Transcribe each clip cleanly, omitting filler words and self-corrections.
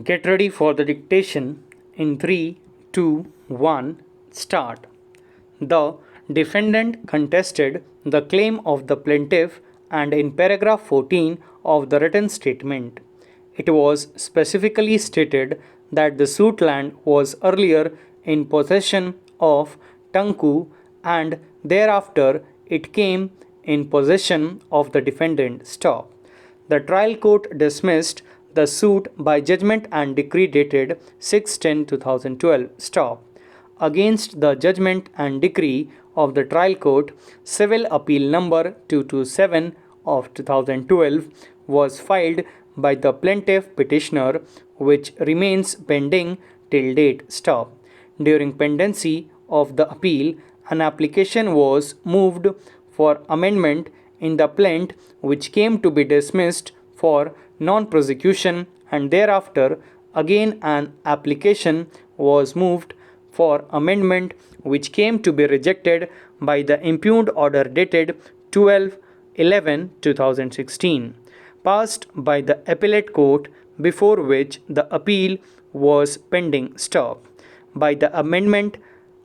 Get ready for the dictation in 3, 2, 1, start. The defendant contested the claim of the plaintiff, and in paragraph 14 of the written statement, it was specifically stated that the suit land was earlier in possession of Tanku and thereafter it came in possession of the defendant. Stop. The trial court dismissed the suit by judgment and decree dated 6/10/2012. Stop. Against the judgment and decree of the trial court, civil appeal number 227 of 2012 was filed by the plaintiff petitioner, which remains pending till date. Stop. During pendency of the appeal, an application was moved for amendment in the plaint, which came to be dismissed for non-prosecution, and thereafter again an application was moved for amendment, which came to be rejected by the impugned order dated 12/11/2016, passed by the appellate court, before which the appeal was pending. Stop. By the amendment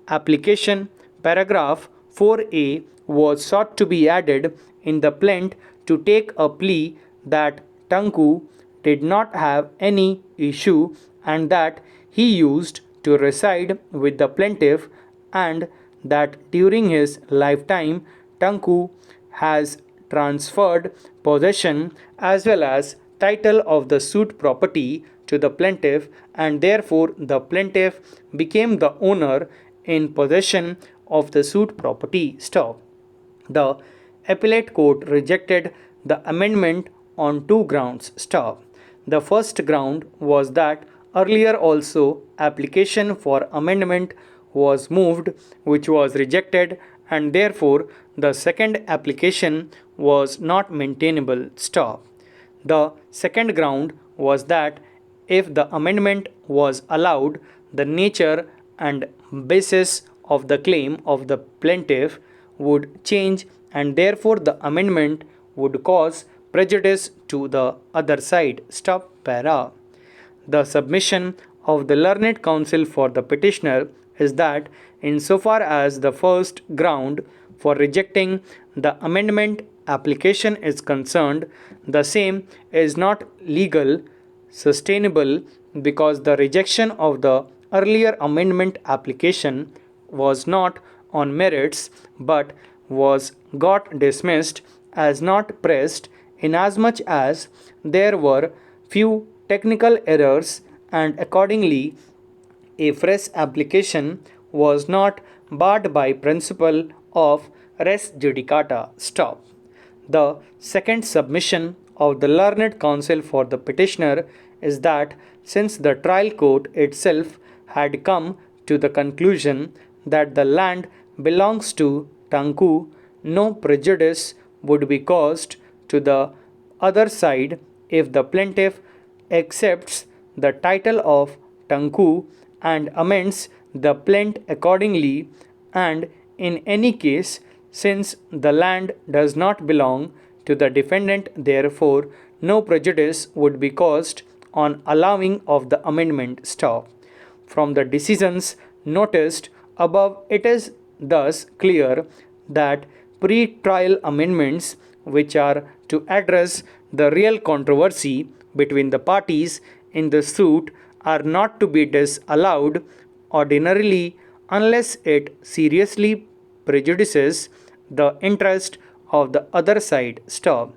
application, paragraph 4A was sought to be added in the plaint to take a plea that Tanku did not have any issue and that he used to reside with the plaintiff, and that during his lifetime Tanku has transferred possession as well as title of the suit property to the plaintiff, and therefore the plaintiff became the owner in possession of the suit property. Stop. The appellate court rejected the amendment on two grounds. Stop. The first ground was that earlier also application for amendment was moved, which was rejected, and therefore the second application was not maintainable. Stop. The second ground was that if the amendment was allowed, the nature and basis of the claim of the plaintiff would change, and therefore the amendment would cause prejudice to the other side. Stop para. The submission of the learned counsel for the petitioner is that insofar as the first ground for rejecting the amendment application is concerned, the same is not legal sustainable, because the rejection of the earlier amendment application was not on merits but was got dismissed as not pressed, inasmuch as there were few technical errors, and accordingly a fresh application was not barred by principle of res judicata. Stop. The second submission of the learned counsel for the petitioner is that since the trial court itself had come to the conclusion that the land belongs to Tanku, no prejudice would be caused to the other side if the plaintiff accepts the title of Tanku and amends the plaint accordingly, and in any case, since the land does not belong to the defendant, therefore no prejudice would be caused on allowing of the amendment. Stop. From the decisions noticed above, it is thus clear that pre-trial amendments, which are to address the real controversy between the parties in the suit, are not to be disallowed ordinarily unless it seriously prejudices the interest of the other side. Stop.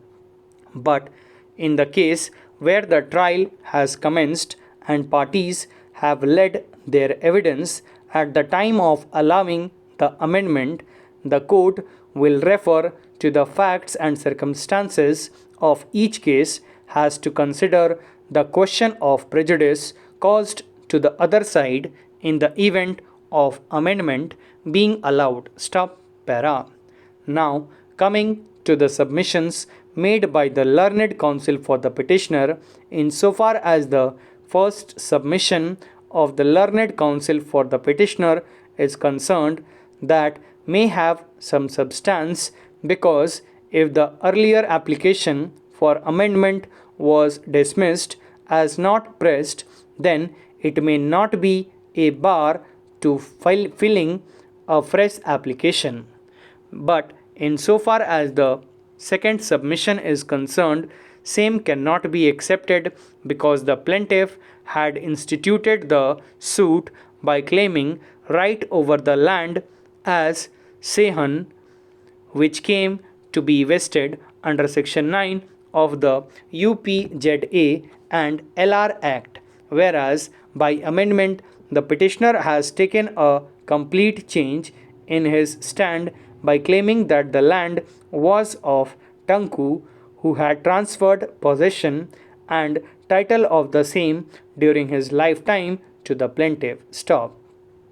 But in the case where the trial has commenced and parties have led their evidence at the time of allowing the amendment, the court will refer to the facts and circumstances of each case, has to consider the question of prejudice caused to the other side in the event of amendment being allowed. Stop para. Now coming to the submissions made by the learned counsel for the petitioner, insofar as the first submission of the learned counsel for the petitioner is concerned, that may have some substance, because if the earlier application for amendment was dismissed as not pressed, then it may not be a bar to filling a fresh application. But insofar as the second submission is concerned, same cannot be accepted because the plaintiff had instituted the suit by claiming right over the land as Sehan, which came to be vested under Section 9 of the UPZA and LR Act, whereas by amendment the petitioner has taken a complete change in his stand by claiming that the land was of Tanku, who had transferred possession and title of the same during his lifetime to the plaintiff. Stop.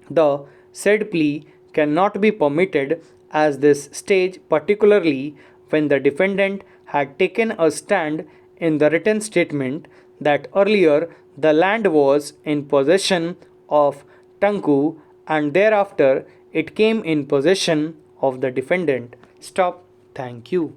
The said plea cannot be permitted at this stage, particularly when the defendant had taken a stand in the written statement that earlier the land was in possession of Tanku and thereafter it came in possession of the defendant. Stop. Thank you.